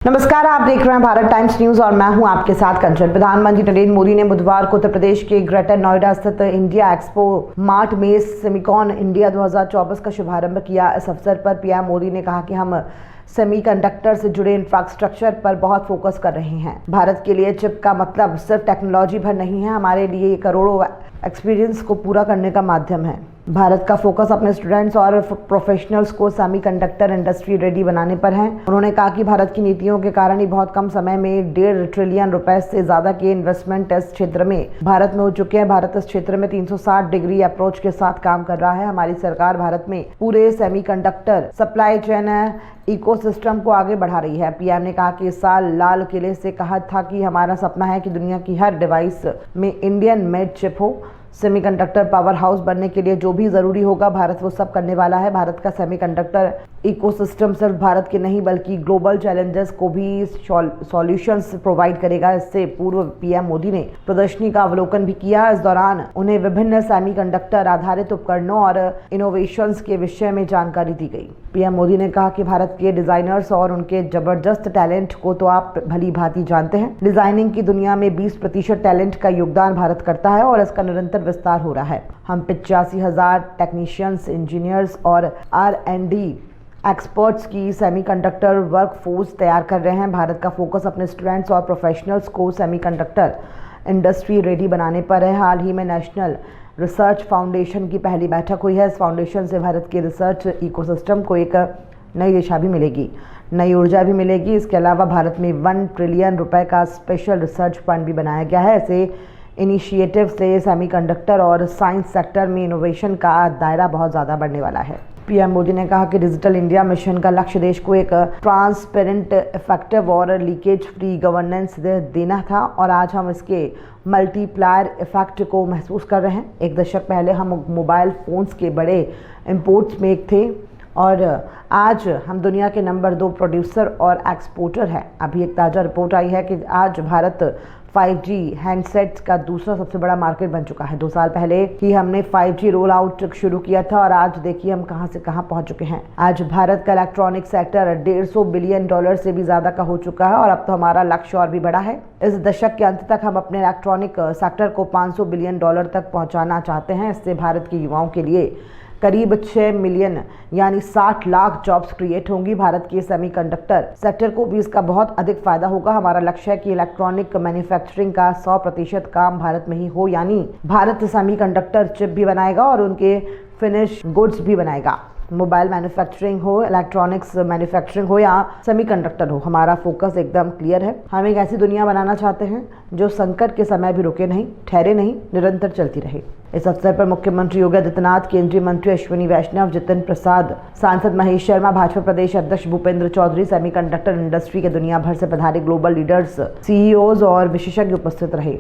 नमस्कार, आप देख रहे हैं भारत टाइम्स न्यूज और मैं हूं आपके साथ कंचन। प्रधानमंत्री नरेंद्र मोदी ने बुधवार को उत्तर प्रदेश के ग्रेटर नोएडा स्थित इंडिया एक्सपो मार्ट में सेमिकॉन इंडिया 2024 का शुभारंभ किया। इस अवसर पर पीएम मोदी ने कहा कि हम सेमीकंडक्टर से जुड़े इंफ्रास्ट्रक्चर पर बहुत फोकस कर रहे हैं। भारत के लिए चिप का मतलब सिर्फ टेक्नोलॉजी भर नहीं है, हमारे लिए करोड़ों एक्सपीरियंस को पूरा करने का माध्यम है। भारत का फोकस अपने स्टूडेंट्स और प्रोफेशनल्स को सेमीकंडक्टर इंडस्ट्री रेडी बनाने पर है। उन्होंने कहा कि भारत की नीतियों के कारण ही बहुत कम समय में 1.5 ट्रिलियन रुपए से ज्यादा के इन्वेस्टमेंट इस क्षेत्र में भारत में हो चुके हैं। भारत इस क्षेत्र में 360 डिग्री अप्रोच के साथ काम कर रहा है। हमारी सरकार भारत में पूरे सेमीकंडक्टर सप्लाई चेन इकोसिस्टम को आगे बढ़ा रही है। पीएम ने कहा कि इस साल लाल किले से कहा था कि हमारा सपना है कि दुनिया की हर डिवाइस में इंडियन मेड चिप हो। सेमीकंडक्टर पावर हाउस बनने के लिए जो भी जरूरी होगा भारत वो सब करने वाला है। भारत का सेमीकंडक्टर इकोसिस्टम सिर्फ भारत के नहीं बल्कि ग्लोबल चैलेंजेस को भी सॉल्यूशंस प्रोवाइड करेगा। इससे पूर्व पीएम मोदी ने प्रदर्शनी का अवलोकन भी किया। इस दौरान उन्हें विभिन्न सेमीकंडक्टर आधारित उपकरणों और इनोवेशंस के विषय में जानकारी दी गई। पीएम मोदी ने कहा कि भारत के डिजाइनर्स और उनके जबरदस्त टैलेंट को तो आप भली भांति जानते हैं। डिजाइनिंग की दुनिया में 20% टैलेंट का योगदान भारत करता है और इसका निरंतर विस्तार हो रहा है। हम 85,000 टेक्नीशियंस, इंजीनियर्स और R&D एक्सपर्ट्स की सेमीकंडक्टर वर्कफोर्स तैयार कर रहे हैं। भारत का फोकस अपने स्टूडेंट्स और प्रोफेशनल्स को सेमीकंडक्टर इंडस्ट्री रेडी बनाने पर है। हाल ही में नेशनल रिसर्च फाउंडेशन की पहली बैठक हुई है। इस फाउंडेशन से भारत के रिसर्च इकोसिस्टम को एक नई दिशा भी मिलेगी, नई ऊर्जा भी मिलेगी। इसके अलावा भारत में 1 ट्रिलियन रुपए का स्पेशल रिसर्च फंड भी बनाया गया है। ऐसे इनिशिएटिव से सेमीकंडक्टर और साइंस सेक्टर में इनोवेशन का दायरा बहुत ज़्यादा बढ़ने वाला है। पीएम मोदी ने कहा कि डिजिटल इंडिया मिशन का लक्ष्य देश को एक ट्रांसपेरेंट, इफेक्टिव और लीकेज फ्री गवर्नेंस देना था और आज हम इसके मल्टीप्लायर इफेक्ट को महसूस कर रहे हैं। एक दशक पहले हम मोबाइल फोन्स के बड़े इंपोर्ट्स में एक थे और आज हम दुनिया के नंबर 2 प्रोड्यूसर और एक्सपोर्टर हैं। अभी एक ताज़ा रिपोर्ट आई है कि आज भारत 5G हैंडसेट्स का दूसरा सबसे बड़ा मार्केट बन चुका है। 2 साल पहले ही हमने 5G रोल आउट शुरू किया था और आज देखिए हम कहां से कहां पहुंच चुके हैं। आज भारत का इलेक्ट्रॉनिक सेक्टर $150 बिलियन से भी ज्यादा का हो चुका है और अब तो हमारा लक्ष्य और भी बड़ा है। इस दशक के अंत तक हम अपने इलेक्ट्रॉनिक सेक्टर को $500 बिलियन तक पहुंचाना चाहते हैं। इससे भारत के युवाओं के लिए करीब 6 मिलियन यानी 60 लाख जॉब्स क्रिएट होंगी। भारत के सेमीकंडक्टर सेक्टर को भी इसका बहुत अधिक फायदा होगा। हमारा लक्ष्य है कि इलेक्ट्रॉनिक मैन्युफैक्चरिंग का 100% काम भारत में ही हो, यानी भारत सेमीकंडक्टर चिप भी बनाएगा और उनके फिनिश गुड्स भी बनाएगा। मोबाइल मैन्युफैक्चरिंग हो, इलेक्ट्रॉनिक्स मैन्युफैक्चरिंग हो या सेमीकंडक्टर हो, हमारा फोकस एकदम क्लियर है। हम एक ऐसी दुनिया बनाना चाहते हैं जो संकट के समय भी रुके नहीं, ठहरे नहीं, निरंतर चलती रहे। इस अवसर पर मुख्यमंत्री योगी आदित्यनाथ, केंद्रीय मंत्री अश्विनी वैष्णव, जितिन प्रसाद, सांसद महेश शर्मा, भाजपा प्रदेश अध्यक्ष भूपेंद्र चौधरी, सेमीकंडक्टर इंडस्ट्री के दुनिया भर से पधारे ग्लोबल लीडर्स, CEOs और विशेषज्ञ उपस्थित रहे।